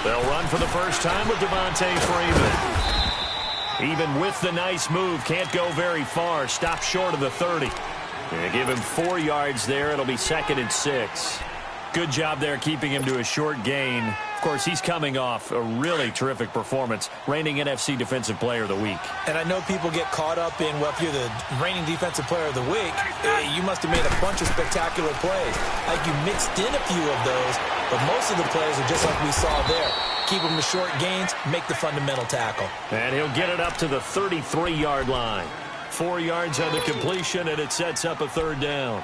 They'll run for the first time with Devontae Freeman. Even with the nice move, can't go very far. Stop short of the 30. And give him 4 yards there. It'll be 2nd and 6. Good job there keeping him to a short gain. Of course, he's coming off a really terrific performance, reigning NFC Defensive Player of the Week. And I know people get caught up in, well, if you're the reigning Defensive Player of the Week, you must have made a bunch of spectacular plays. Like you mixed in a few of those, but most of the plays are just like we saw there. Keep them to short gains, make the fundamental tackle. And he'll get it up to the 33-yard line. 4 yards on the completion, and it sets up a 3rd down.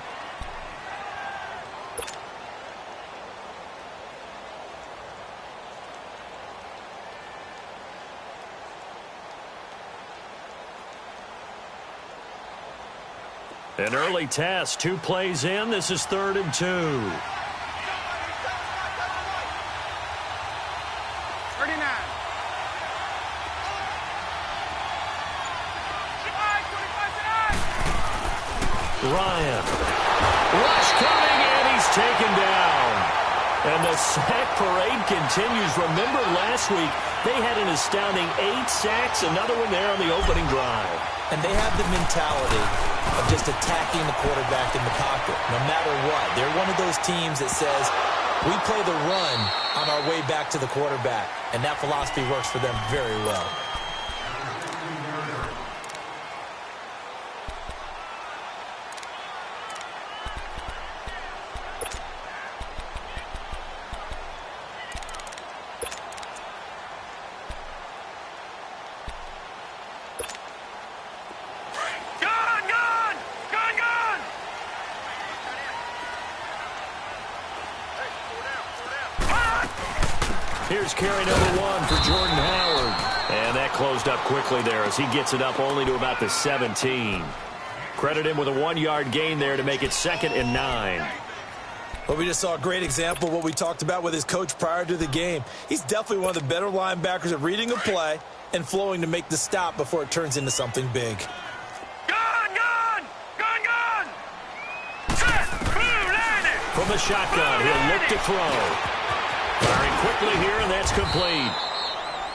An early test, 2 plays in. This is 3rd and 2. Ryan. Rush coming, and he's taken down. And the sack parade continues. Remember last week, they had an astounding 8 sacks, another one there on the opening drive. And they have the mentality of just attacking the quarterback in the pocket, no matter what. They're one of those teams that says, we play the run on our way back to the quarterback. And that philosophy works for them very well. Here's carry number 1 for Jordan Howard. And that closed up quickly there as he gets it up only to about the 17. Credit him with a 1-yard gain there to make it 2nd and 9. Well, we just saw a great example of what we talked about with his coach prior to the game. He's definitely one of the better linebackers at reading a play and flowing to make the stop before it turns into something big. From the shotgun, he'll look to throw. Firing quickly here, and that's complete.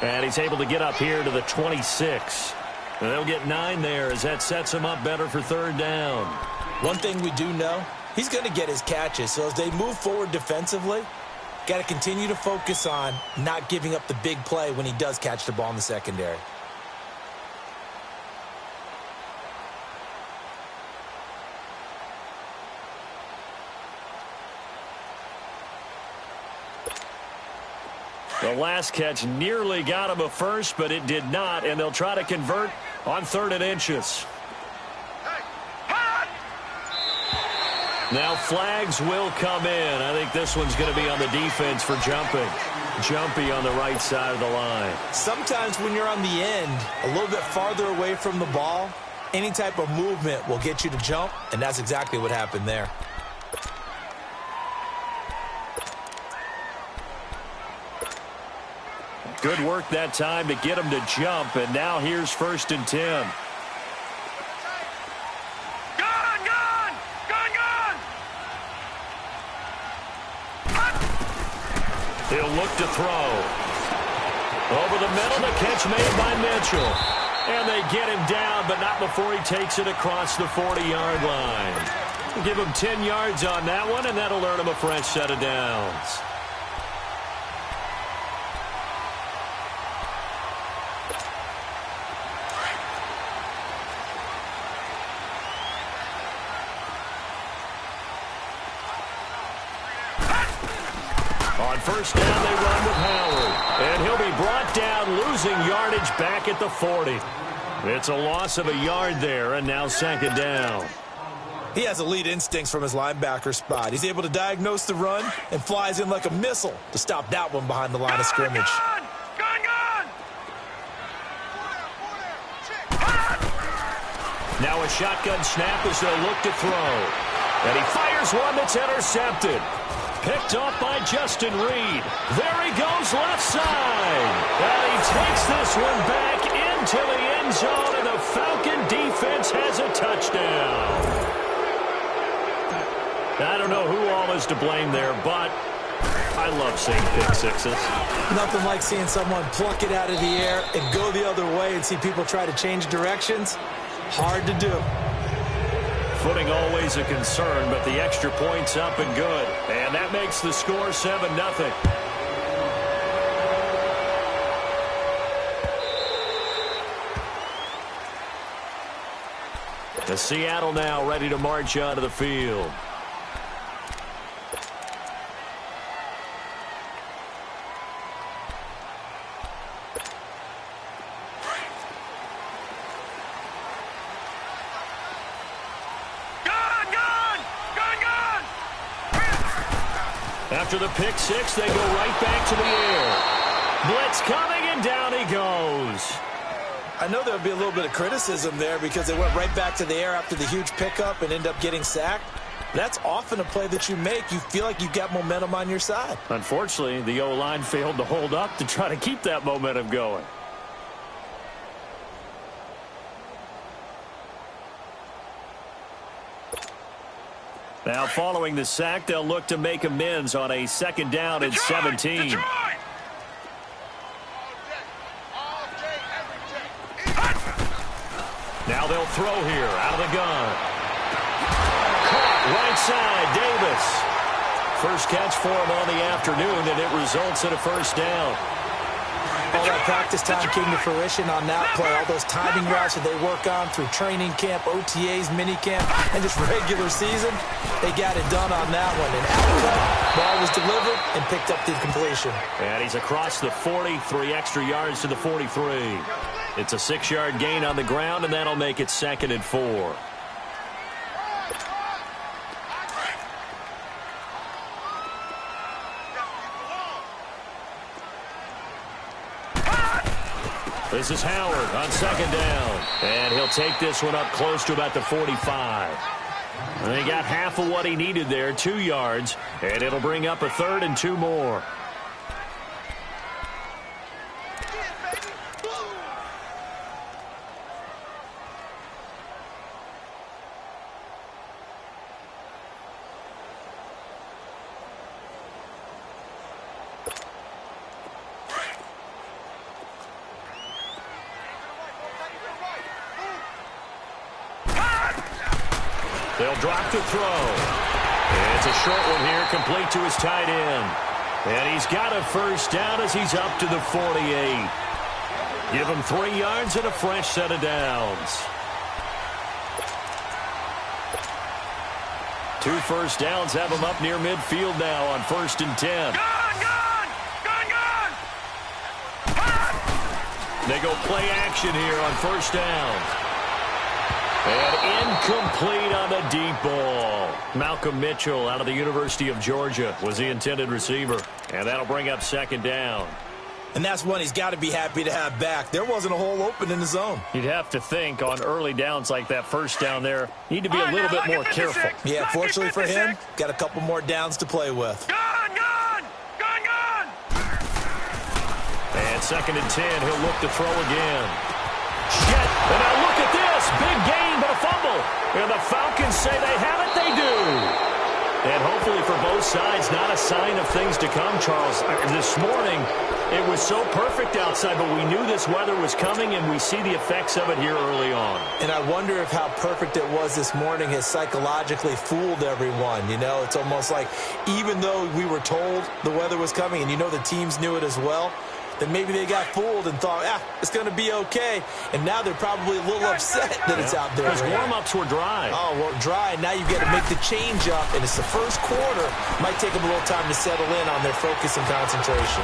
And he's able to get up here to the 26. And they'll get 9 there as that sets him up better for 3rd down. One thing we do know, he's going to get his catches. So as they move forward defensively, got to continue to focus on not giving up the big play when he does catch the ball in the secondary. The last catch nearly got him a first, but it did not, and they'll try to convert on 3rd and inches. Now flags will come in. I think this one's going to be on the defense for jumping. Jumpy on the right side of the line. Sometimes when you're on the end, a little bit farther away from the ball, any type of movement will get you to jump, and that's exactly what happened there. Good work that time to get him to jump, and now here's 1st and 10. He'll look to throw. Over the middle, the catch made by Mitchell. And they get him down, but not before he takes it across the 40-yard line. We'll give him 10 yards on that one, and that'll earn him a fresh set of downs. On 1st down, they run with Howard. And he'll be brought down, losing yardage back at the 40. It's a loss of a yard there, and now 2nd down. He has elite instincts from his linebacker spot. He's able to diagnose the run and flies in like a missile to stop that one behind the line of scrimmage. Now a shotgun snap as they'll look to throw. And he fires one that's intercepted. Picked off by Justin Reed. There he goes left side. And he takes this one back into the end zone, and the Falcon defense has a touchdown. I don't know who all is to blame there, but I love seeing pick sixes. Nothing like seeing someone pluck it out of the air and go the other way and see people try to change directions. Hard to do. Footing always a concern, but the extra point's up and good. And that makes the score 7-0. The Seattle now ready to march onto the field. After the pick six, they go right back to the air. Blitz coming, and down he goes. I know there would be a little bit of criticism there because they went right back to the air after the huge pickup and end up getting sacked. That's often a play that you make. You feel like you've got momentum on your side. Unfortunately, the O-line failed to hold up to try to keep that momentum going. Now, following the sack, they'll look to make amends on a second down and 17. Now they'll throw here out of the gun. Caught right side, Davis. First catch for him on the afternoon, and it results in a first down. All that practice time came to fruition on that play. All those timing routes that they work on through training camp, OTAs, mini camp, and just regular season, they got it done on that one. And outcome, ball was delivered and picked up the completion. And he's across the 40, 3 extra yards to the 43. It's a 6-yard gain on the ground, and that'll make it 2nd and 4. This is Howard on second down. And he'll take this one up close to about the 45. And he got half of what he needed there, 2 yards. And it'll bring up a 3rd and 2 more. They'll drop to throw. And it's a short one here, complete to his tight end. And he's got a first down as he's up to the 48. Give him 3 yards and a fresh set of downs. 2 first downs have him up near midfield now on 1st and 10. They go play action here on 1st down. And incomplete on the deep ball. Malcolm Mitchell out of the University of Georgia was the intended receiver. And that'll bring up 2nd down. And that's one he's got to be happy to have back. There wasn't a hole open in the zone. You'd have to think on early downs like that, 1st down there, need to be a little bit more careful. Yeah, fortunately for him, got a couple more downs to play with. And 2nd and 10, he'll look to throw again. And now look at this. Big gain, but a fumble. And the Falcons say they have it. They do. And hopefully for both sides, not a sign of things to come, Charles. This morning, it was so perfect outside, but we knew this weather was coming, and we see the effects of it here early on. And I wonder if how perfect it was this morning has psychologically fooled everyone. You know, it's almost like even though we were told the weather was coming, and you know the teams knew it as well, then maybe they got fooled and thought, it's going to be okay. And now they're probably a little upset that it's out there. Because warm-ups were dry. Oh, well, dry. Now you've got to make the change up, and it's the first quarter. Might take them a little time to settle in on their focus and concentration.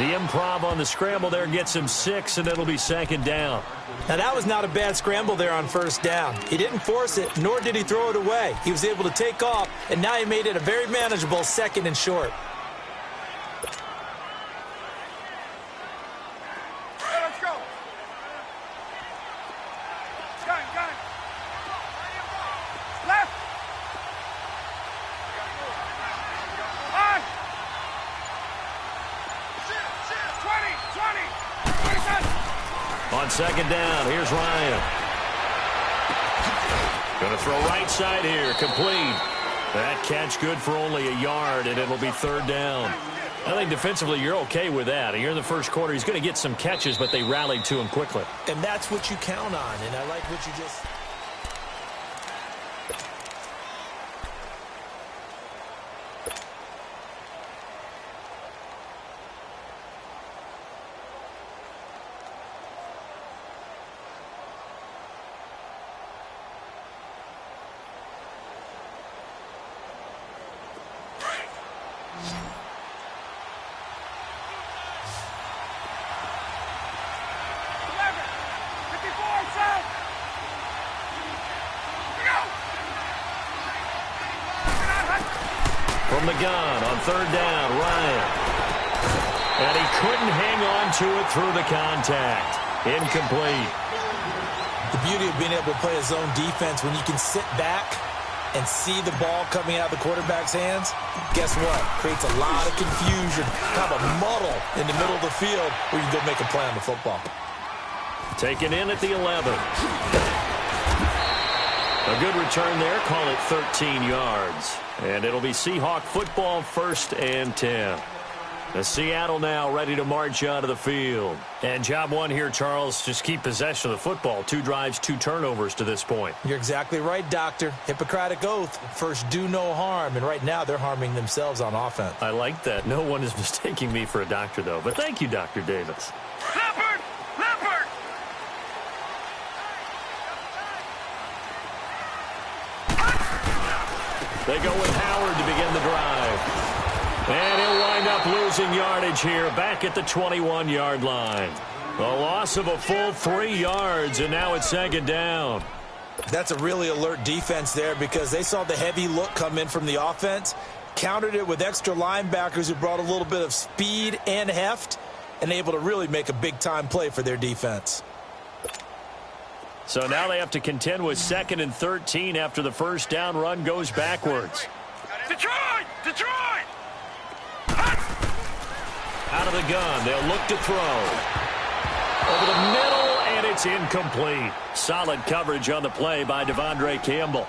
The improv on the scramble there gets him 6, and it'll be 2nd down. Now, that was not a bad scramble there on 1st down. He didn't force it, nor did he throw it away. He was able to take off, and now he made it a very manageable 2nd and short. On 2nd down, here's Ryan. Going to throw right side here, complete. That catch good for only a yard, and it'll be third down. I think defensively you're okay with that. Here in the first quarter, he's going to get some catches, but they rallied to him quickly. And that's what you count on, and I like what you just... From the gun on third down, Ryan. And he couldn't hang on to it through the contact. Incomplete. The beauty of being able to play a zone defense when you can sit back and see the ball coming out of the quarterback's hands, guess what? Creates a lot of confusion, kind of a muddle in the middle of the field where you can go make a play on the football. Taken in at the 11. A good return there. Call it 13 yards. And it'll be Seahawk football, 1st and 10. The Seattle now ready to march out of the field. And job one here, Charles, just keep possession of the football. 2 drives, 2 turnovers to this point. You're exactly right, Doctor. Hippocratic oath. First, do no harm. And right now, they're harming themselves on offense. I like that. No one is mistaking me for a doctor, though. But thank you, Dr. Davis. Leopard! Leopard! They go with Howard to begin the drive. And he'll wind up losing yardage here back at the 21-yard line. A loss of a full 3 yards, and now it's 2nd down. That's a really alert defense there because they saw the heavy look come in from the offense, countered it with extra linebackers who brought a little bit of speed and heft, and able to really make a big-time play for their defense. So now they have to contend with 2nd and 13 after the first down run goes backwards. Detroit! Detroit! Out of the gun, they'll look to throw. Over the middle, and it's incomplete. Solid coverage on the play by Devondre Campbell.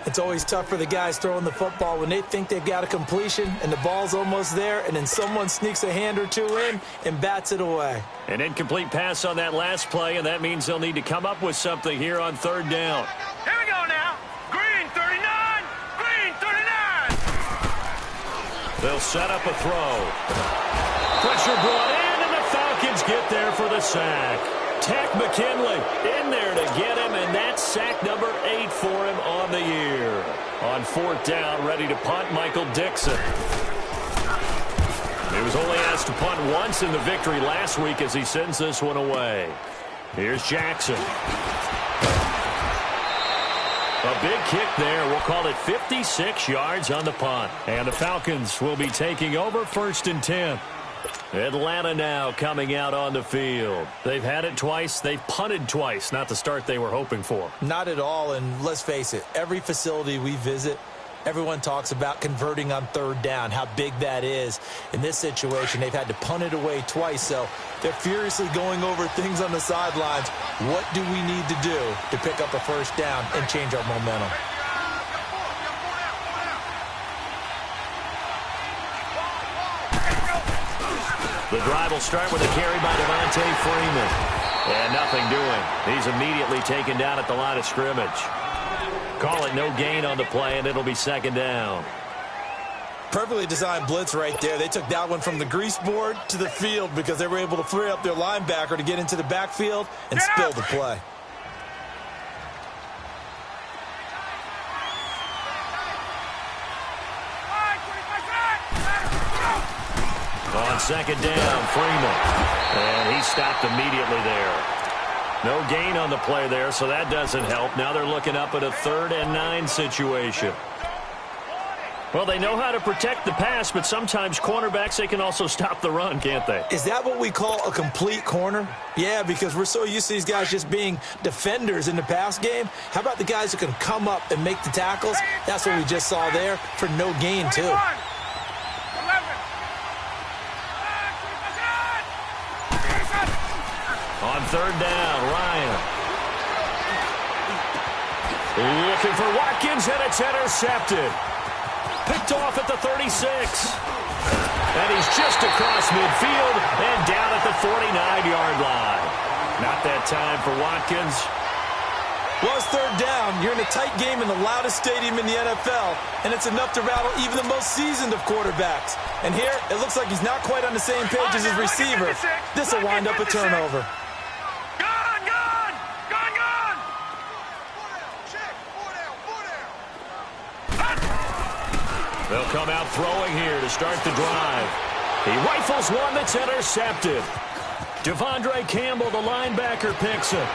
It's always tough for the guys throwing the football when they think they've got a completion and the ball's almost there, and then someone sneaks a hand or two in and bats it away. An incomplete pass on that last play, and that means they'll need to come up with something here on 3rd down. Here we go now. Green 39. Green 39. They'll set up a throw. Pressure brought in, and the Falcons get there for the sack. Tech McKinley in there to get him, and that's sack number 8 for him on the year. On 4th down, ready to punt, Michael Dixon. He was only asked to punt once in the victory last week as he sends this one away. Here's Jackson. A big kick there. We'll call it 56 yards on the punt. And the Falcons will be taking over 1st and 10. Atlanta now coming out on the field. They've had it twice. They've punted twice. Not the start they were hoping for. Not at all, and let's face it, every facility we visit, everyone talks about converting on 3rd down, how big that is. In this situation, they've had to punt it away twice, so they're furiously going over things on the sidelines. What do we need to do to pick up a 1st down and change our momentum? The drive will start with a carry by Devontae Freeman. And nothing doing. He's immediately taken down at the line of scrimmage. Call it no gain on the play, and it'll be 2nd down. Perfectly designed blitz right there. They took that one from the grease board to the field because they were able to free up their linebacker to get into the backfield and spill the play. On 2nd down, Freeman. And he stopped immediately there. No gain on the play there, so that doesn't help. Now they're looking up at a 3rd and 9 situation. Well, they know how to protect the pass, but sometimes cornerbacks, they can also stop the run, can't they? Is that what we call a complete corner? Yeah, because we're so used to these guys just being defenders in the pass game. How about the guys who can come up and make the tackles? That's what we just saw there for no gain, too. On 3rd down, Ryan. Looking for Watkins, and it's intercepted. picked off at the 36. And he's just across midfield and down at the 49-yard line. Not that time for Watkins. Well, it's third down. You're in a tight game in the loudest stadium in the NFL, and it's enough to rattle even the most seasoned of quarterbacks. And here, it looks like he's not quite on the same page as his receiver. This will wind up a turnover. They'll come out throwing here to start the drive. He rifles one that's intercepted. Devondre Campbell, the linebacker, picks it.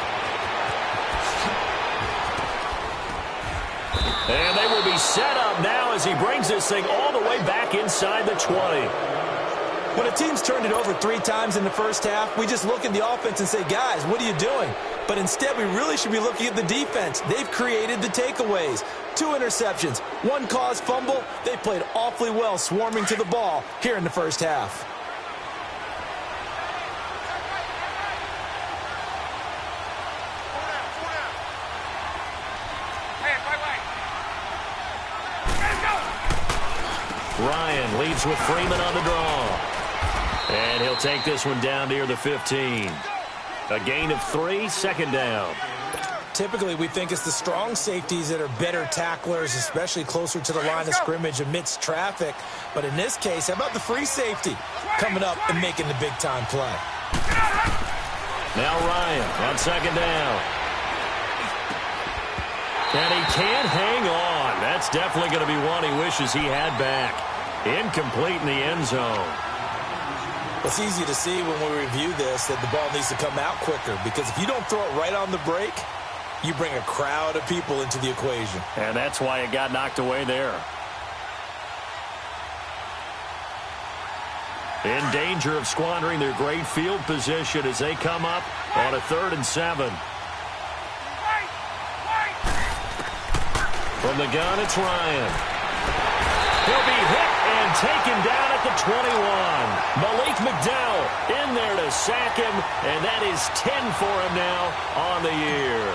And they will be set up now as he brings this thing all the way back inside the 20. When a team's turned it over 3 times in the first half, we just look at the offense and say, guys, what are you doing? But instead, we really should be looking at the defense. They've created the takeaways. 2 interceptions, 1 caused fumble. They played awfully well swarming to the ball here in the first half. Ryan leads with Freeman on the draw. And he'll take this one down near the 15. A gain of 3, second down. Typically, we think it's the strong safeties that are better tacklers, especially closer to the line of scrimmage amidst traffic. But in this case, how about the free safety coming up and making the big-time play? Now Ryan on second down. And he can't hang on. That's definitely going to be one he wishes he had back. Incomplete in the end zone. It's easy to see when we review this that the ball needs to come out quicker, because if you don't throw it right on the break, you bring a crowd of people into the equation. And that's why it got knocked away there. In danger of squandering their great field position as they come up on a 3rd and 7. From the gun, it's Ryan. He'll be hit and taken down at the 21. Malik McDowell in there to sack him, and that is 10 for him now on the year.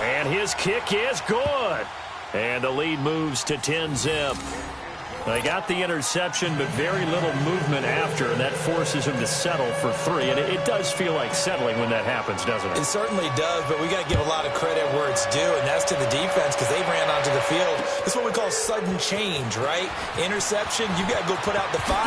And his kick is good. And the lead moves to 10-zip. They got the interception, but very little movement after, and that forces him to settle for 3. And it does feel like settling when that happens, doesn't it? It certainly does, but we got to give a lot of credit where it's due, and that's to the defense, because they ran onto the field. This is what we call sudden change, right? Interception, you got to go put out the fire,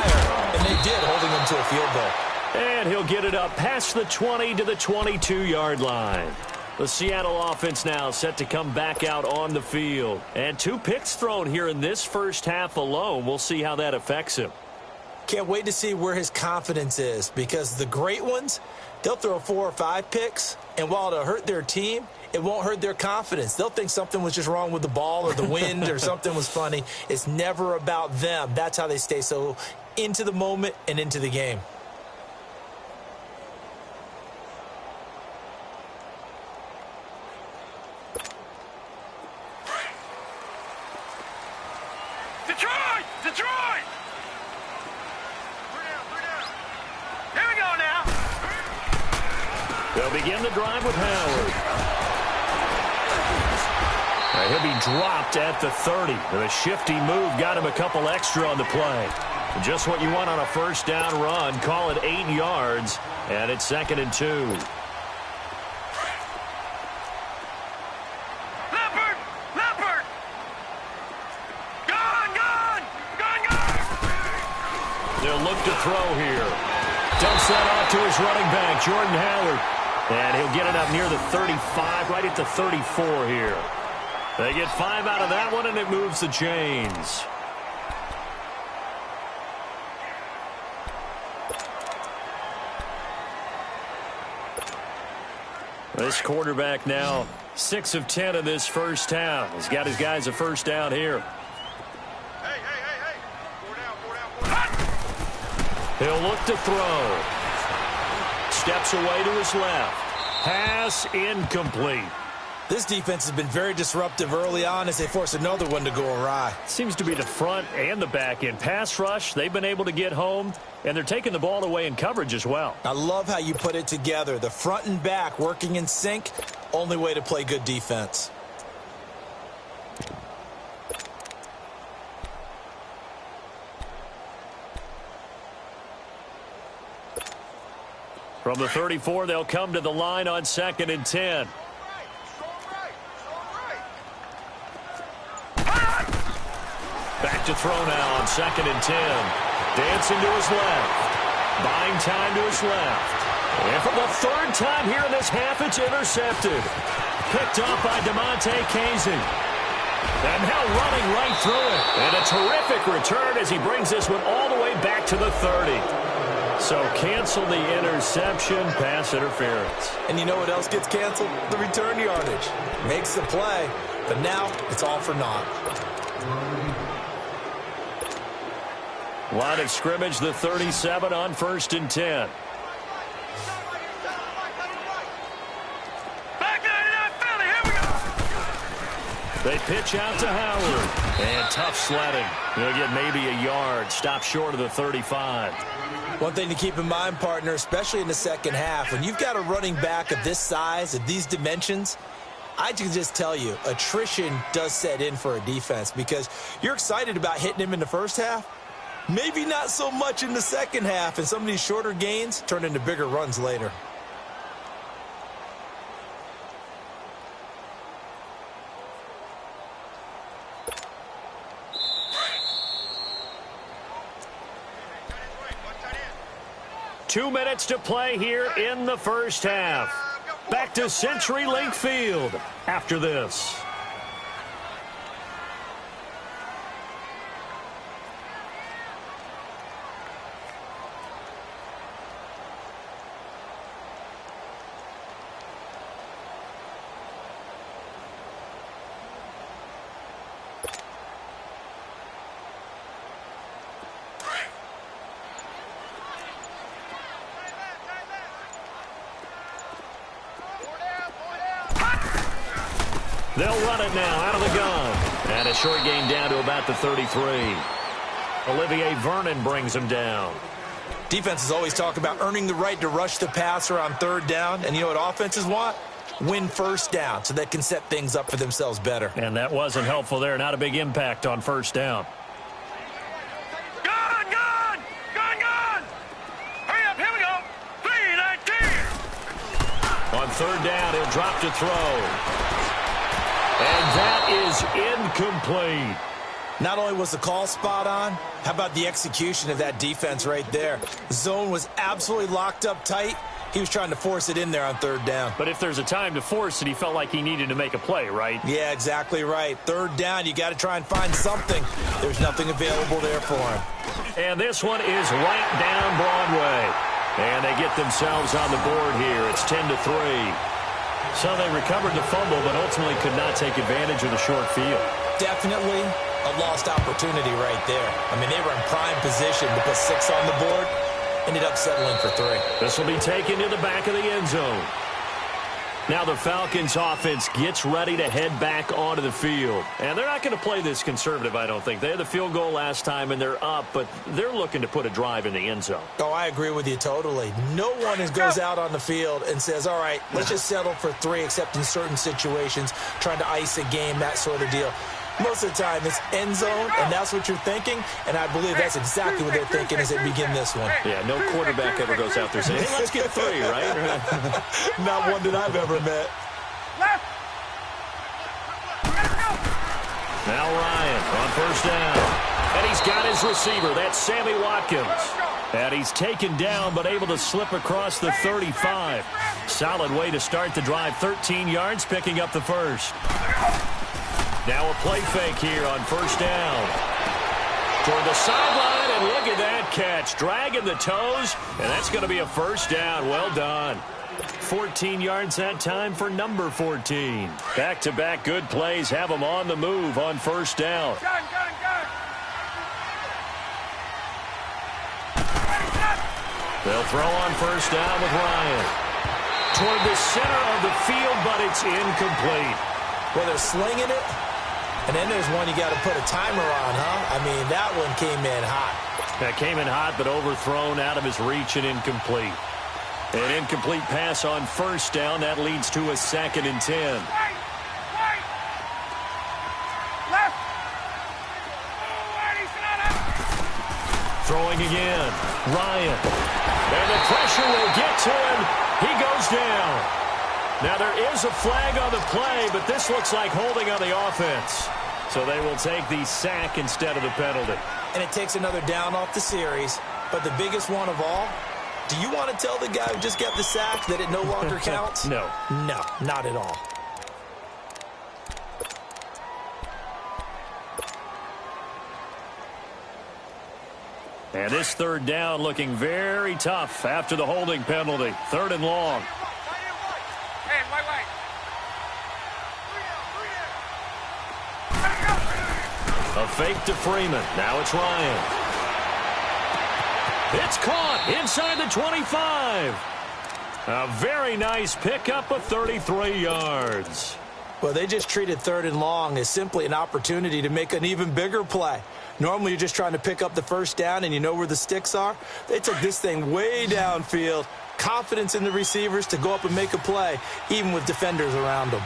and they did, holding them to a field goal. And he'll get it up past the 20 to the 22-yard line. The Seattle offense now set to come back out on the field. And 2 picks thrown here in this first half alone. We'll see how that affects him. Can't wait to see where his confidence is, because the great ones, they'll throw 4 or 5 picks, and while it'll hurt their team, it won't hurt their confidence. They'll think something was just wrong with the ball or the wind or something was funny. It's never about them. That's how they stay so into the moment and into the game. Detroit! Here we go now. They'll begin the drive with Howard. He'll be dropped at the 30. The shifty move got him a couple extra on the play. Just what you want on a first down run. Call it 8 yards, and it's 2nd and 2. They'll look to throw here. Dumps that off to his running back, Jordan Howard. And he'll get it up near the 35, right at the 34 here. They get 5 out of that one, and it moves the chains. This quarterback now 6 of 10 in this first half. He's got his guys a first down here. He'll look to throw. Steps away to his left. Pass incomplete. This defense has been very disruptive early on as they force another one to go awry. Seems to be the front and the back end. Pass rush, they've been able to get home, and they're taking the ball away in coverage as well. I love how you put it together. The front and back working in sync, only way to play good defense. From the 34, they'll come to the line on 2nd and 10. Back to throw now on 2nd and 10. Dancing to his left. Buying time to his left. And for the 3rd time here in this half, it's intercepted. Picked off by DeMonte Casey. And now running right through it. And a terrific return as he brings this one all the way back to the 30. So cancel the interception, pass interference. And you know what else gets canceled? The return yardage. Makes the play, but now it's all for naught. Line of scrimmage, the 37 on 1st and 10. Back 99 Philly, here we go. They pitch out to Howard. And tough sledding. He'll get maybe a yard. Stop short of the 35. One thing to keep in mind, partner, especially in the second half, when you've got a running back of this size, of these dimensions, I can just tell you, attrition does set in for a defense because you're excited about hitting him in the first half. Maybe not so much in the second half, and some of these shorter gains turn into bigger runs later. Two minutes to play here in the first half. Back to CenturyLink Field after this. They'll run it now out of the gun. And a short gain down to about the 33. Olivier Vernon brings him down. Defenses always talk about earning the right to rush the passer on 3rd down. And you know what offenses want? Win 1st down so they can set things up for themselves better. And that wasn't helpful there. Not a big impact on 1st down. Gun, gun! Gun, gun! Hurry up, here we go. 3-19. On 3rd down, he'll drop to throw. And that is incomplete. Not only was the call spot on, how about the execution of that defense right there? The zone was absolutely locked up tight. He was trying to force it in there on 3rd down. But if there's a time to force it, he felt like he needed to make a play, right? Yeah, exactly right. 3rd down, you got to try and find something. There's nothing available there for him. And this one is right down Broadway. And they get themselves on the board here. It's 10-3. So they recovered the fumble, but ultimately could not take advantage of the short field. Definitely a lost opportunity right there. I mean, they were in prime position to put 6 on the board. Ended up settling for 3. This will be taken to the back of the end zone. Now the Falcons offense gets ready to head back onto the field. And they're not going to play this conservative, I don't think. They had the field goal last time, and they're up, but they're looking to put a drive in the end zone. Oh, I agree with you totally. No one goes out on the field and says, all right, let's just settle for 3, except in certain situations, trying to ice a game, that sort of deal. Most of the time, it's end zone, and that's what you're thinking, and I believe that's exactly what they're thinking as they begin this one. Yeah, no quarterback ever goes out there saying, hey, let's get 3, right? Not one that I've ever met. Now Ryan on 1st down. And he's got his receiver. That's Sammy Watkins. And he's taken down but able to slip across the 35. Solid way to start the drive. 13 yards, picking up the first. Now a play fake here on 1st down. Toward the sideline, and look at that catch. Dragging the toes, and that's going to be a 1st down. Well done. 14 yards that time for number 14. Back-to-back good plays have them on the move on 1st down. Gun, gun, gun! They'll throw on 1st down with Ryan. toward the center of the field, but it's incomplete. Well, they're slinging it, and then there's one you got to put a timer on, huh? I mean, that one came in hot. That came in hot, but overthrown out of his reach and incomplete. An incomplete pass on first down. That leads to a 2nd and 10. Throwing again. Ryan. And the pressure will get to him. He goes down. Now there is a flag on the play, but this looks like holding on the offense. So they will take the sack instead of the penalty. And it takes another down off the series. But the biggest one of all, do you want to tell the guy who just got the sack that it no longer counts? No. No, not at all. And this 3rd down looking very tough after the holding penalty. 3rd and long. A fake to Freeman. Now it's Ryan. It's caught inside the 25. A very nice pickup of 33 yards. Well, they just treated 3rd and long as simply an opportunity to make an even bigger play. Normally, you're just trying to pick up the 1st down and you know where the sticks are. They took this thing way downfield. Confidence in the receivers to go up and make a play, even with defenders around them.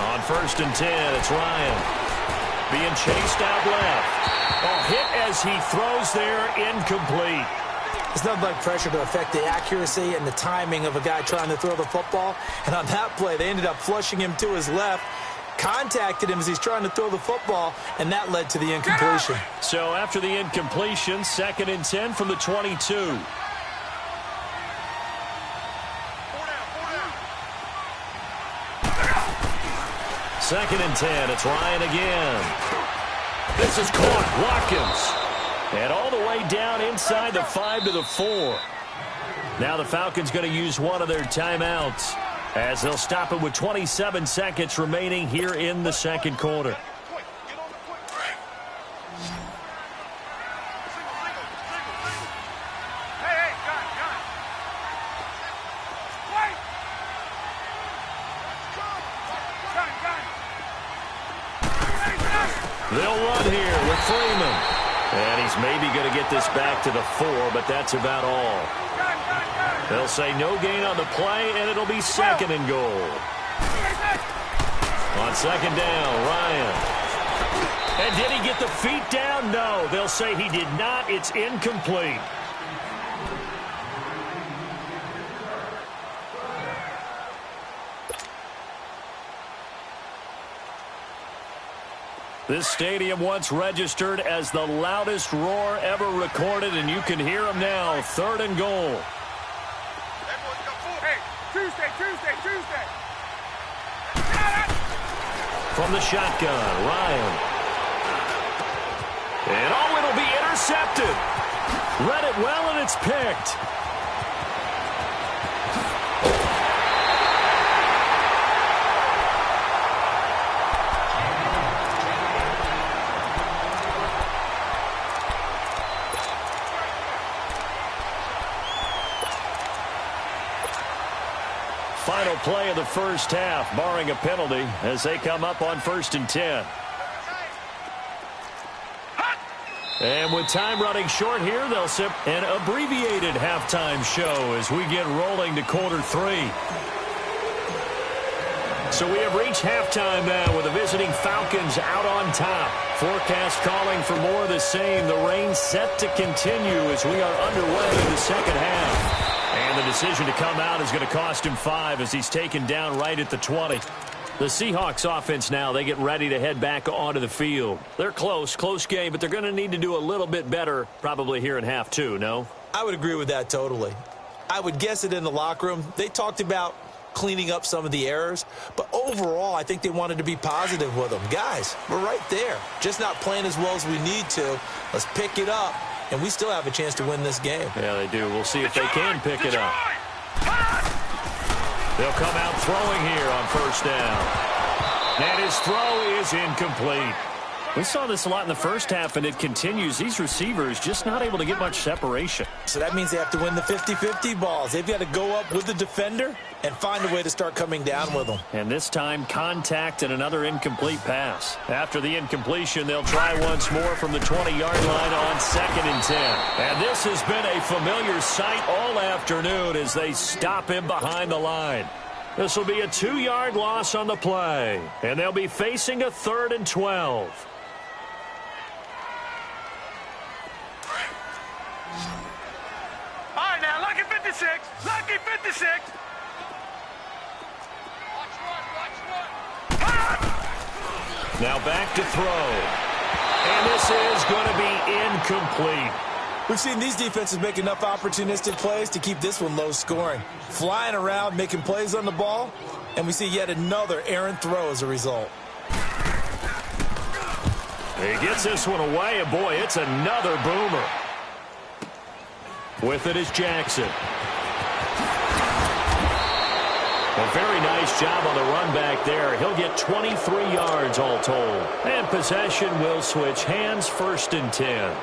On 1st and 10, it's Ryan. Being chased out left. Hit as he throws there, incomplete. It's nothing like pressure to affect the accuracy and the timing of a guy trying to throw the football. And on that play, they ended up flushing him to his left, contacted him as he's trying to throw the football, and that led to the incompletion. So after the incompletion, 2nd and 10 from the 22. Second and 10, it's Ryan again. This is caught, Watkins. And all the way down inside the 5 to the 4. Now the Falcons going to use one of their timeouts as they'll stop it with 27 seconds remaining here in the 2nd quarter. They'll run here with Freeman. And he's maybe going to get this back to the 4, but that's about all. They'll say no gain on the play, and it'll be 2nd and goal. On 2nd down, Ryan. And did he get the feet down? No. They'll say he did not. It's incomplete. This stadium once registered as the loudest roar ever recorded, and you can hear them now. 3rd and goal. Hey, Tuesday. From the shotgun, Ryan. And it'll be intercepted. Read it well, and it's picked. Final play of the 1st half, barring a penalty, as they come up on 1st and 10. And with time running short here, they'll sip an abbreviated halftime show as we get rolling to quarter 3. So we have reached halftime now with the visiting Falcons out on top. Forecast calling for more of the same. The rain set to continue as we are underway in the 2nd half. And the decision to come out is going to cost him 5 as he's taken down right at the 20. The Seahawks offense now, they get ready to head back onto the field. They're close game, but they're going to need to do a little bit better probably here in half 2, no? I would agree with that totally. I would guess it in the locker room. They talked about cleaning up some of the errors, but overall I think they wanted to be positive with them. Guys, we're right there. Just not playing as well as we need to. Let's pick it up. And we still have a chance to win this game. Yeah, they do. We'll see if they can pick it up. They'll come out throwing here on 1st down. And his throw is incomplete. We saw this a lot in the first half, and it continues. These receivers just not able to get much separation. So that means they have to win the 50-50 balls. They've got to go up with the defender and find a way to start coming down with them. And this time, contact and another incomplete pass. After the incompletion, they'll try once more from the 20-yard line on 2nd and 10. And this has been a familiar sight all afternoon as they stop him behind the line. This will be a 2-yard loss on the play, and they'll be facing a 3rd and 12. All right, now, lucky 56. Lucky 56. Now back to throw. And this is going to be incomplete. We've seen these defenses make enough opportunistic plays to keep this one low scoring. Flying around, making plays on the ball, and we see yet another errant throw as a result. He gets this one away, and boy, it's another boomer. With it is Jackson. A very nice job on the run back there. He'll get 23 yards all told. And possession will switch hands, 1st and 10.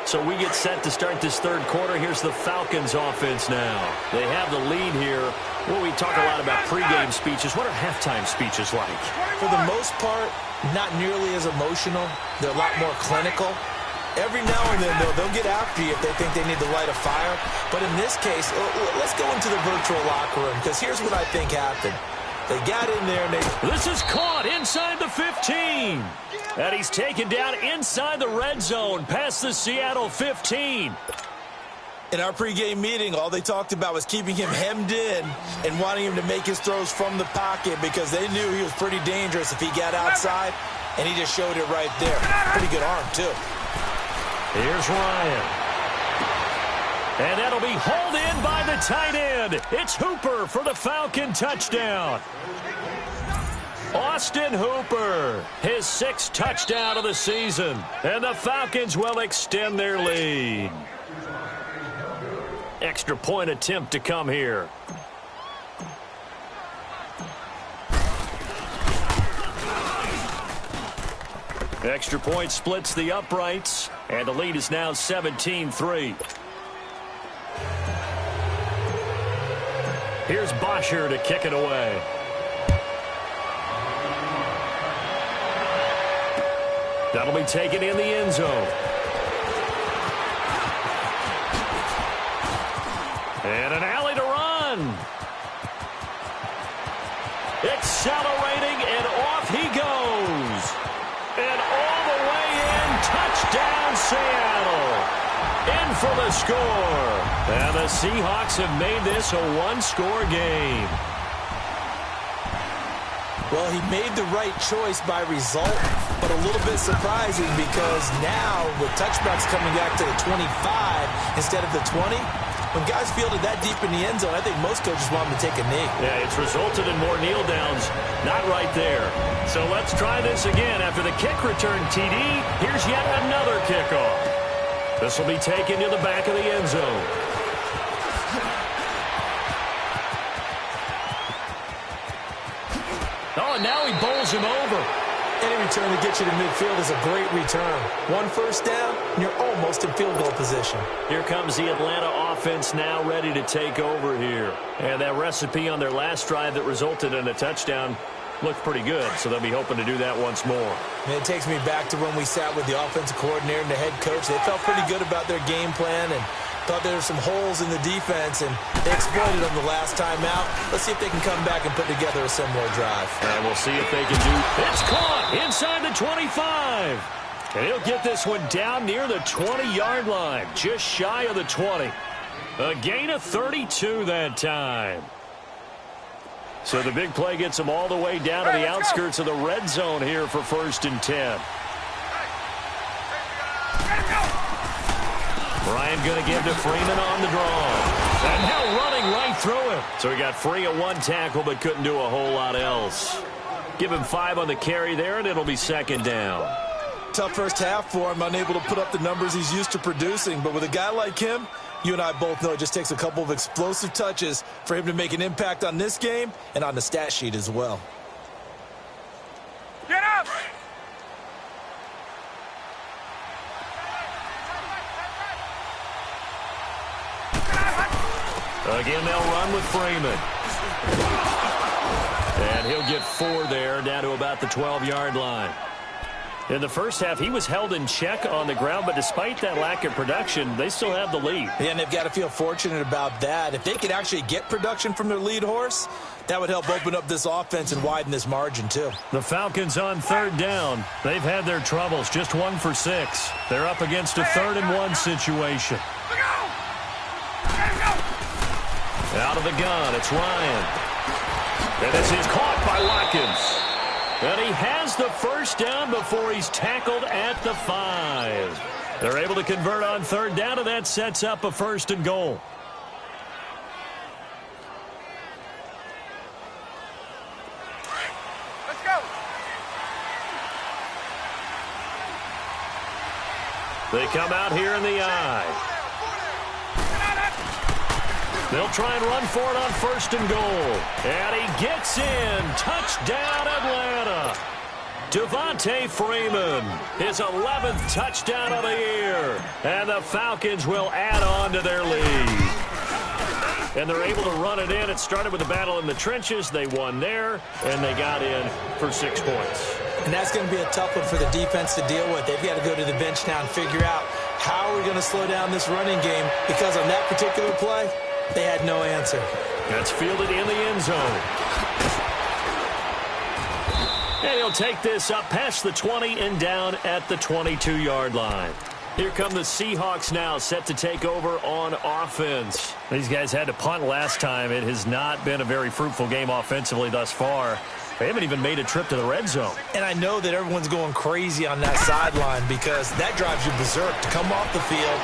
So we get set to start this 3rd quarter. Here's the Falcons offense now. They have the lead here. Well, we talk a lot about pregame speeches. What are halftime speeches like? For the most part, not nearly as emotional. They're a lot more clinical. Every now and then, they'll get after you if they think they need to light a fire. But in this case, let's go into the virtual locker room, because here's what I think happened. They got in there and they... This is caught inside the 15. And he's taken down inside the red zone past the Seattle 15. In our pregame meeting, all they talked about was keeping him hemmed in and wanting him to make his throws from the pocket because they knew he was pretty dangerous if he got outside, and he just showed it right there. Pretty good arm, too. Here's Ryan. And that'll be hauled in by the tight end. It's Hooper for the Falcon touchdown. Austin Hooper, his 6th touchdown of the season. And the Falcons will extend their lead. Extra point attempt to come here. Extra point splits the uprights, and the lead is now 17-3. Here's Bosher to kick it away. That'll be taken in the end zone. And an alley to run. Accelerating, and off he goes. And all the way in, touchdown Seattle. In for the score. And the Seahawks have made this a one-score game. Well, he made the right choice by result, but a little bit surprising because now with touchbacks coming back to the 25 instead of the 20, when guys fielded that deep in the end zone, I think most coaches want them to take a knee. Yeah, it's resulted in more kneel downs. Not right there. So let's try this again. After the kick return TD, here's yet another kickoff. This will be taken to the back of the end zone. Oh, and now he bowls him over. Any return that gets you to midfield is a great return. 1 first down, and you're almost in field goal position. Here comes the Atlanta offense now ready to take over here. And that recipe on their last drive that resulted in a touchdown looked pretty good, so they'll be hoping to do that once more. And it takes me back to when we sat with the offensive coordinator and the head coach. They felt pretty good about their game plan and thought there were some holes in the defense, and they exploited them the last time out. Let's see if they can come back and put together a similar drive. And we'll see if they can do. It's caught inside the 25. And he'll get this one down near the 20-yard line, just shy of the 20. A gain of 32 that time. So the big play gets them all the way down to the outskirts of the red zone here for 1st and 10. Ryan going to give to Freeman on the draw. And now running right through him. So he got free of 1 tackle but couldn't do a whole lot else. Give him 5 on the carry there, and it'll be 2nd down. Tough first half for him, unable to put up the numbers he's used to producing. But with a guy like him, you and I both know it just takes a couple of explosive touches for him to make an impact on this game and on the stat sheet as well. Get up! Again, they'll run with Freeman. And he'll get 4 there, down to about the 12-yard line. In the first half, he was held in check on the ground, but despite that lack of production, they still have the lead. Yeah, and they've got to feel fortunate about that. If they could actually get production from their lead horse, that would help open up this offense and widen this margin, too. The Falcons on 3rd down. They've had their troubles, just 1 for 6. They're up against a 3rd and 1 situation. Out of the gun, it's Ryan. And this is caught by Watkins. And he has the first down before he's tackled at the 5. They're able to convert on 3rd down, and that sets up a 1st and goal. Let's go. They come out here in the eye. They'll try and run for it on 1st and goal. And he gets in. Touchdown, Atlanta. Devontae Freeman, his 11th touchdown of the year. And the Falcons will add on to their lead. And they're able to run it in. It started with a battle in the trenches. They won there, and they got in for 6 points. And that's going to be a tough one for the defense to deal with. They've got to go to the bench now and figure out how are we going to slow down this running game, because on that particular play, they had no answer. That's fielded in the end zone. And he'll take this up past the 20 and down at the 22-yard line. Here come the Seahawks now, set to take over on offense. These guys had to punt last time. It has not been a very fruitful game offensively thus far. They haven't even made a trip to the red zone. And I know that everyone's going crazy on that sideline, because that drives you berserk to come off the field,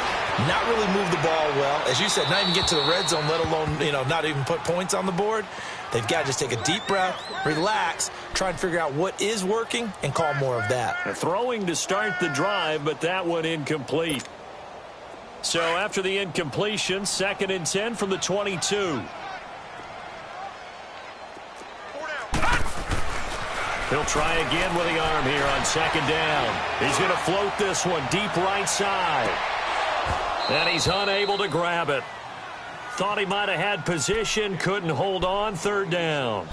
not really move the ball well. As you said, not even get to the red zone, let alone, not even put points on the board. They've got to just take a deep breath, relax, try and figure out what is working, and call more of that. Throwing to start the drive, but that one incomplete. So after the incompletion, 2nd and 10 from the 22. He'll try again with the arm here on 2nd down. He's going to float this one deep right side. And he's unable to grab it. Thought he might have had position, couldn't hold on. 3rd down.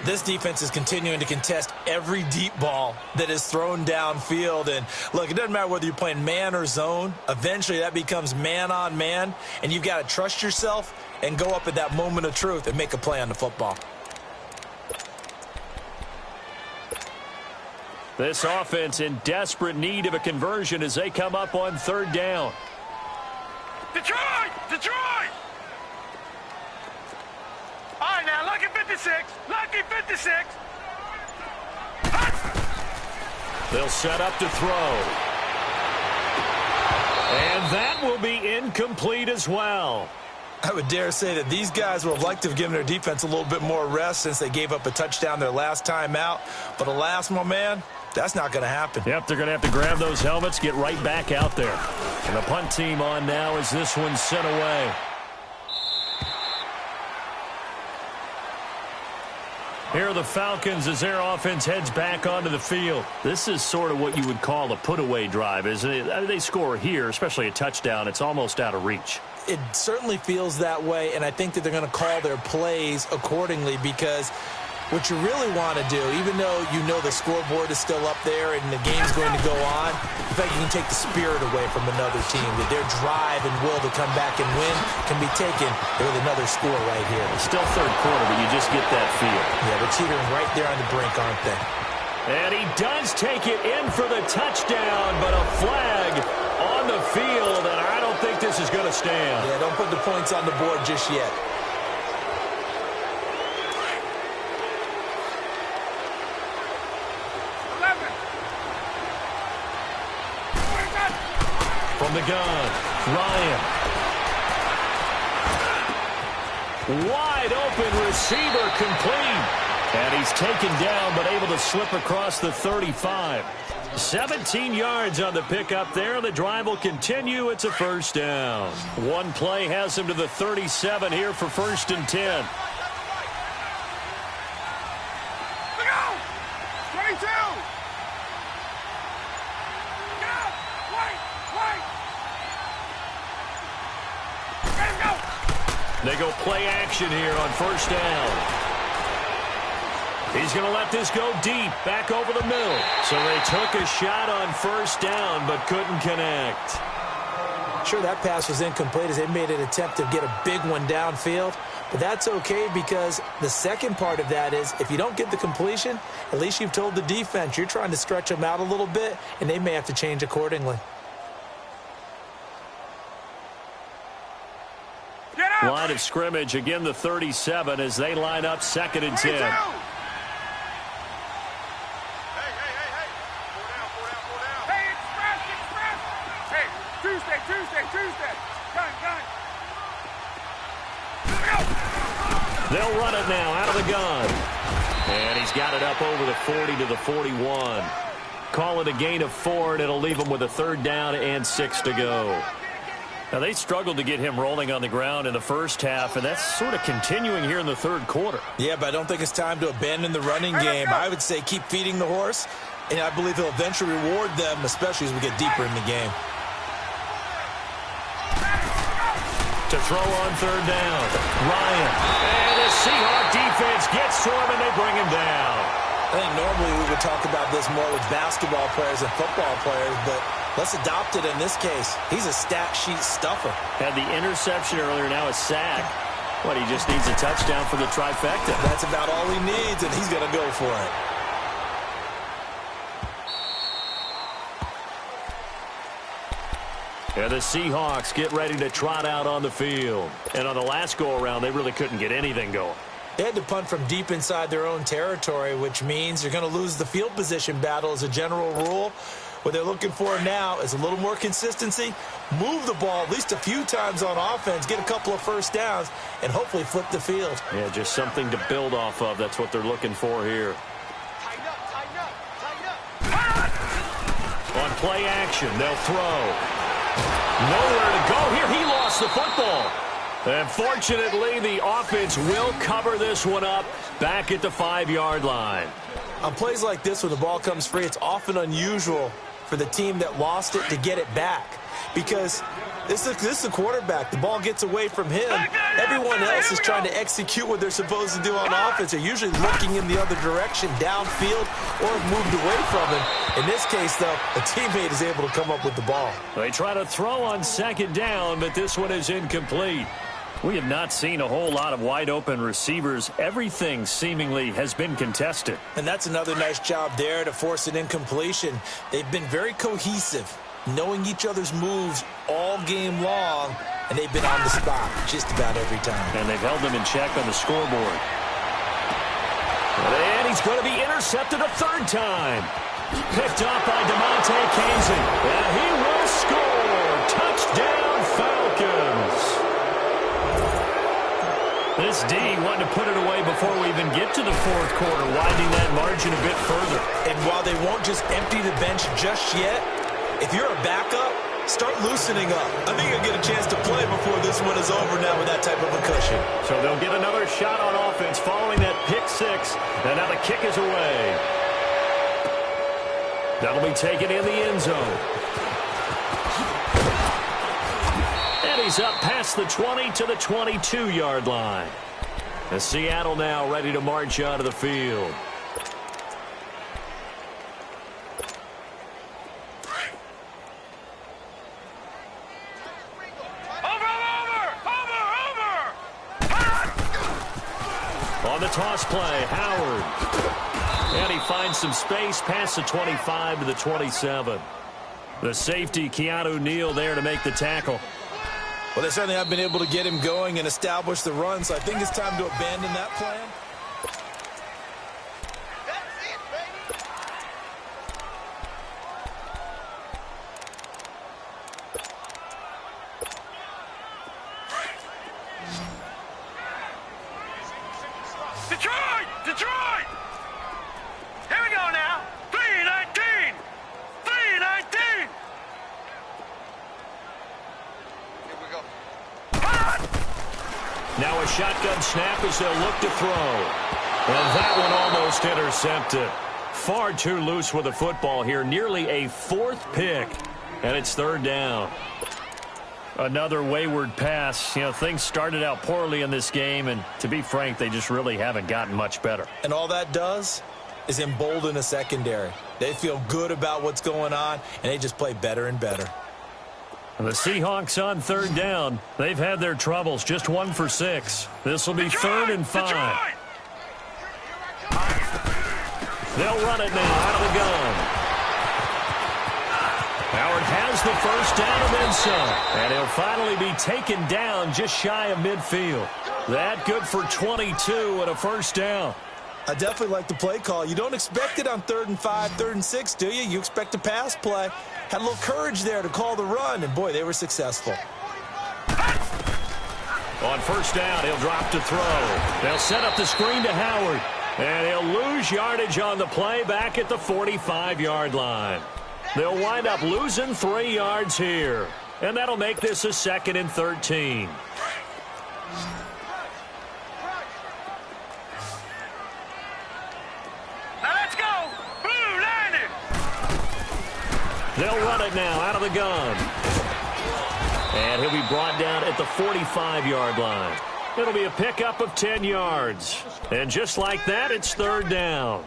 This defense is continuing to contest every deep ball that is thrown downfield. And look, it doesn't matter whether you're playing man or zone. Eventually that becomes man on man, and you've got to trust yourself and go up at that moment of truth and make a play on the football. This offense in desperate need of a conversion as they come up on 3rd down. Detroit! Detroit! All right, now, lucky 56. Lucky 56. They'll set up to throw. And that will be incomplete as well. I would dare say that these guys would have liked to have given their defense a little bit more rest since they gave up a touchdown their last time out. But alas, my man, that's not going to happen. Yep, they're going to have to grab those helmets, get right back out there. And the punt team on now as this one's sent away. Here are the Falcons as their offense heads back onto the field. This is sort of what you would call a put-away drive, isn't it? They score here, especially a touchdown. It's almost out of reach. It certainly feels that way, and I think that they're going to call their plays accordingly, because what you really want to do, even though you know the scoreboard is still up there and the game's going to go on, in fact, you can take the spirit away from another team, that their drive and will to come back and win can be taken with another score right here. It's still 3rd quarter, but you just get that feel. Yeah, they're teetering right there on the brink, aren't they? And he does take it in for the touchdown, but a flag on the field, and I don't think this is going to stand. Yeah, don't put the points on the board just yet. From the gun, Ryan. Wide open receiver, complete. And he's taken down but able to slip across the 35. 17 yards on the pickup there. The drive will continue. It's a 1st down. One play has him to the 37 here for 1st and 10. Look out! 22! Wait! Let's go! They go play action here on first down. He's going to let this go deep, back over the middle. So they took a shot on first down, but couldn't connect. Sure, that pass was incomplete as they made an attempt to get a big one downfield. But that's okay because the second part of that is if you don't get the completion, at least you've told the defense you're trying to stretch them out a little bit, and they may have to change accordingly. Line of scrimmage, again the 37 as they line up 2nd and 10. Tuesday. Gun. They'll run it now out of the gun. And he's got it up over the 40 to the 41. Call it a gain of 4, and it'll leave him with a 3rd down and 6 to go. Now, they struggled to get him rolling on the ground in the first half, and that's sort of continuing here in the 3rd quarter. Yeah, but I don't think it's time to abandon the running game. I would say keep feeding the horse, and I believe he'll eventually reward them, especially as we get deeper in the game. To throw on 3rd down, Ryan. And the Seahawk defense gets to him, and they bring him down. I think normally we would talk about this more with basketball players and football players, but let's adopt it in this case. He's a stat sheet stuffer. Had the interception earlier, now a sack. What, he just needs a touchdown for the trifecta. That's about all he needs, and he's going to go for it. And the Seahawks get ready to trot out on the field. And on the last go-around, they really couldn't get anything going. They had to punt from deep inside their own territory, which means they're going to lose the field position battle as a general rule. What they're looking for now is a little more consistency, move the ball at least a few times on offense, get a couple of first downs, and hopefully flip the field. Yeah, just something to build off of. That's what they're looking for here. Tighten up. On play action, they'll throw. Nowhere to go here. He lost the football. And fortunately, the offense will cover this one up back at the 5-yard line. On plays like this, when the ball comes free, it's often unusual for the team that lost it to get it back. Because this is the quarterback. The ball gets away from him. Everyone else is trying to execute what they're supposed to do on offense. They're usually looking in the other direction, downfield, or have moved away from him. In this case, though, a teammate is able to come up with the ball. They try to throw on 2nd down, but this one is incomplete. We have not seen a whole lot of wide-open receivers. Everything seemingly has been contested. And that's another nice job there to force an incompletion. They've been very cohesive, knowing each other's moves all game long, and they've been on the spot just about every time. And they've held them in check on the scoreboard. And he's going to be intercepted a 3rd time. Picked off by DeMonte Casey. And he will score. Touchdown, Falcons. This D wanted to put it away before we even get to the 4th quarter, widening that margin a bit further. And while they won't just empty the bench just yet, if you're a backup, start loosening up. I think you'll get a chance to play before this one is over now with that type of a cushion. So they'll get another shot on offense following that pick 6, and now the kick is away. That'll be taken in the end zone. And he's up past the 20 to the 22-yard line. And Seattle now ready to march out of the field. On the toss play, Howard. And he finds some space past the 25 to the 27. The safety, Keanu Neal, there to make the tackle. Well, they certainly have been able to get him going and establish the run, so I think it's time to abandon that plan. Detroit! Here we go now. 3-19. 3-19. Here we go. Now a shotgun snap as they'll look to throw. And that one almost intercepted. Far too loose with the football here. Nearly a 4th pick. And it's 3rd down. Another wayward pass. You know, things started out poorly in this game, and to be frank, they just really haven't gotten much better. And all that does is embolden a secondary. They feel good about what's going on, and they just play better and better. And the Seahawks on third down. They've had their troubles, just 1 for 6. This will be 3rd and 5. They'll run it now out of the gun. Howard has the first down and then some. And he'll finally be taken down just shy of midfield. That good for 22 and a first down. I definitely like the play call. You don't expect it on 3rd and 5, 3rd and 6, do you? You expect a pass play. Had a little courage there to call the run, and boy, they were successful. On first down, he'll drop to throw. They'll set up the screen to Howard. And he'll lose yardage on the play back at the 45-yard line. They'll wind up losing 3 yards here. And that'll make this a 2nd and 13. Now let's go. Blue, line it. They'll run it now out of the gun. And he'll be brought down at the 45-yard line. It'll be a pickup of 10 yards. And just like that, it's 3rd down.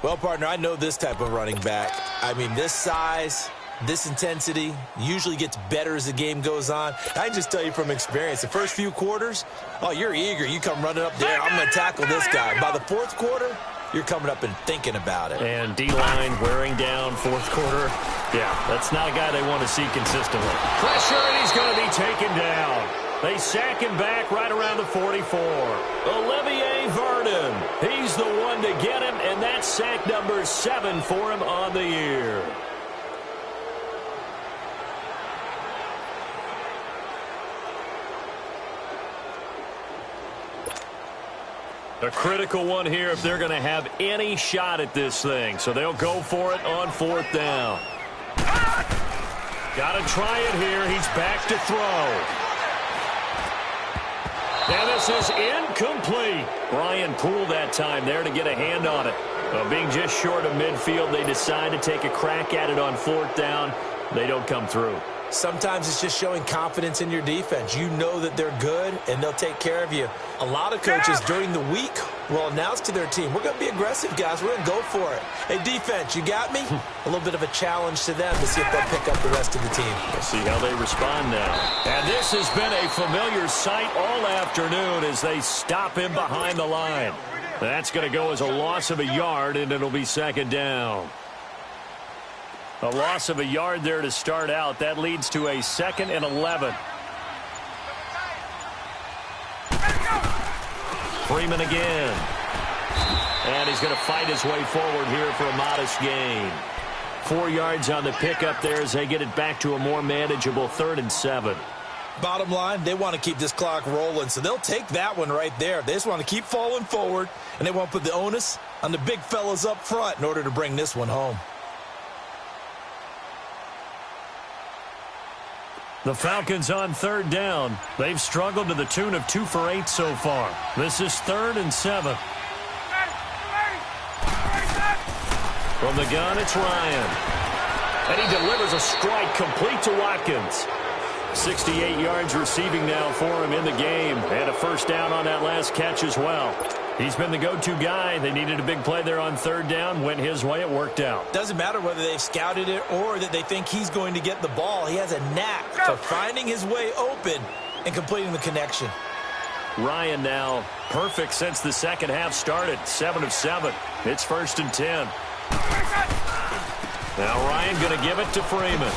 Well, partner, I know this type of running back. I mean, this size, this intensity usually gets better as the game goes on. I can just tell you from experience, the first few quarters, oh, you're eager. You come running up there, I'm going to tackle this guy. By the 4th quarter, you're coming up and thinking about it. And D-line wearing down 4th quarter. Yeah, that's not a guy they want to see consistently. Pressure, and he's going to be taken down. They sack him back right around the 44. Olivier Vernon, he's the one to get him, and that's sack number 7 for him on the year. A critical one here if they're going to have any shot at this thing. So they'll go for it on 4th down. Got to try it here. He's back to throw. And this is incomplete. Ryan Poole that time there to get a hand on it. Being just short of midfield, they decide to take a crack at it on 4th down. They don't come through. Sometimes it's just showing confidence in your defense. You know that they're good, and they'll take care of you. A lot of coaches during the week will announce to their team, we're going to be aggressive, guys. We're going to go for it. Hey, defense, you got me? A little bit of a challenge to them to see if they'll pick up the rest of the team. We'll see how they respond now. And this has been a familiar sight all afternoon as they stop him behind the line. That's going to go as a loss of a yard, and it'll be 2nd down. A loss of a yard there to start out. That leads to a 2nd and 11. Freeman again. And he's going to fight his way forward here for a modest gain. 4 yards on the pickup there as they get it back to a more manageable 3rd and 7. Bottom line, they want to keep this clock rolling, so they'll take that one right there. They just want to keep falling forward, and they want to put the onus on the big fellas up front in order to bring this one home. The Falcons on 3rd down. They've struggled to the tune of 2 for 8 so far. This is 3rd and 7. From the gun, it's Ryan. And he delivers a strike complete to Watkins. 68 yards receiving now for him in the game. And a first down on that last catch as well. He's been the go-to guy. They needed a big play there on 3rd down. Went his way. It worked out. Doesn't matter whether they've scouted it or that they think he's going to get the ball. He has a knack for finding his way open and completing the connection. Ryan now perfect since the second half started. 7 of 7. It's 1st and 10. Now Ryan going to give it to Freeman.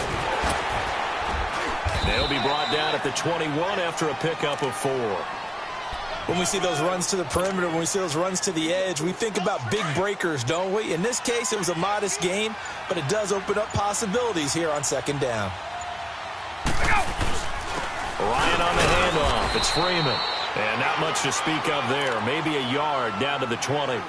They'll be brought down at the 21 after a pickup of 4. When we see those runs to the perimeter, when we see those runs to the edge, we think about big breakers, don't we? In this case, it was a modest gain, but it does open up possibilities here on 2nd down. Ryan on the handoff. It's Freeman. And not much to speak of there. Maybe a yard down to the 20.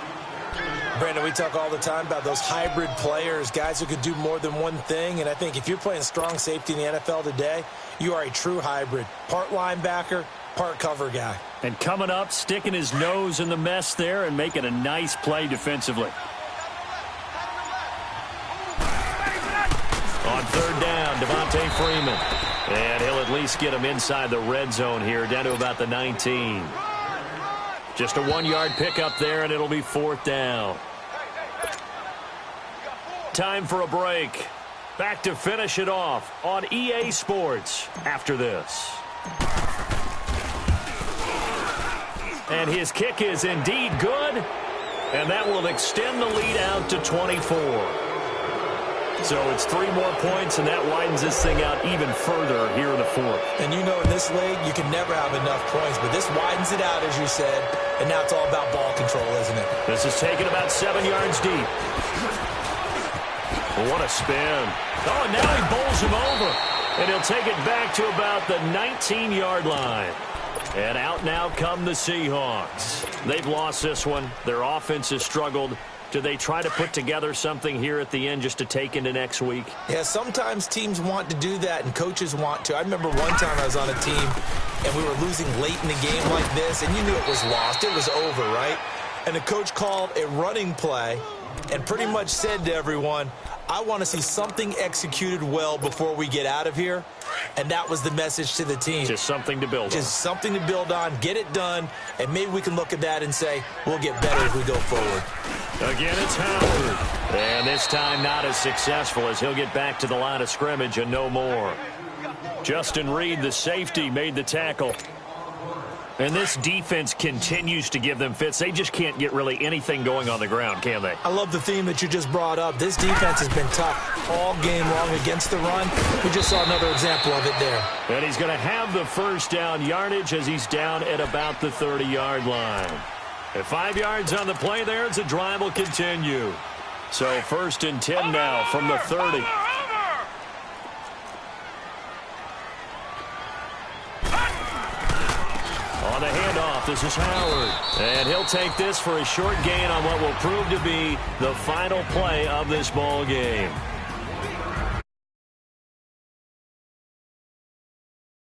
Brandon, we talk all the time about those hybrid players, guys who could do more than one thing. And I think if you're playing strong safety in the NFL today, you are a true hybrid. Part linebacker, part cover guy. And coming up, sticking his nose in the mess there and making a nice play defensively. On 3rd down, Devontae Freeman. And he'll at least get him inside the red zone here, down to about the 19. Just a 1-yard pickup there, and it'll be 4th down. Time for a break. Back to finish it off on EA Sports after this. And his kick is indeed good, and that will extend the lead out to 24. So it's 3 more points, and that widens this thing out even further here in the 4th. And you know in this league, you can never have enough points, but this widens it out, as you said, and now it's all about ball control, isn't it? This is taken about 7 yards deep. What a spin. Oh, and now he bowls him over, and he'll take it back to about the 19-yard line. And out now come the Seahawks. They've lost this one. Their offense has struggled. Do they try to put together something here at the end just to take into next week? Yeah, sometimes teams want to do that and coaches want to. I remember one time I was on a team and we were losing late in the game like this, and you knew it was lost. It was over, right? And the coach called a running play and pretty much said to everyone, I want to see something executed well before we get out of here. And that was the message to the team. Just something to build on. Just something to build on, get it done, and maybe we can look at that and say, we'll get better as we go forward. Again, it's Howard. And this time not as successful as he'll get back to the line of scrimmage and no more. Justin Reed, the safety, made the tackle. And this defense continues to give them fits. They just can't get really anything going on the ground, can they? I love the theme that you just brought up. This defense has been tough all game long against the run. We just saw another example of it there. And he's going to have the first down yardage as he's down at about the 30-yard line. At 5 yards on the play there, the drive will continue. So 1st and 10 now from the 30. On the handoff, this is Howard. And he'll take this for a short gain on what will prove to be the final play of this ball game.